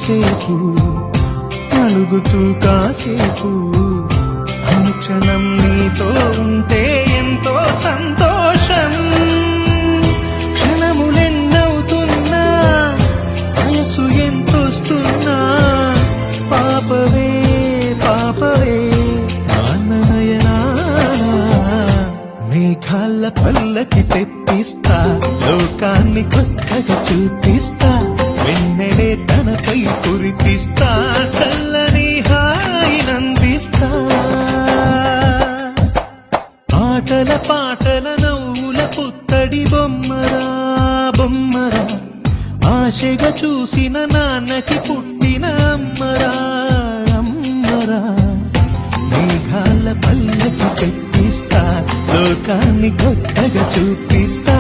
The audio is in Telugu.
ఎంతసేపు అలుగుతూ కాసేపు అనుక్షణం నీతో ఉంటే ఎంతో సంతోషం. క్షణములెన్నవుతున్నా వయసు ఎంతొస్తున్నా పాపవే పాపవే నాన్ననయనా. మేఘాల పల్లకి తెప్పిస్తా లోకాన్ని కొత్తగా చూపిస్తా. వెన్నెలే తనపై కురిపిస్తా చల్లని హాయినందిస్తా. ఆటల పాటల నవ్వుల పుత్తడి బొమ్మరా బొమ్మరా ఆశగా చూసిన నాన్నకి పుట్టిన అమ్మరా అమ్మరా. మేఘాల పల్లకి తెప్పిస్తా లోకాన్ని కొత్తగా చూపిస్తా.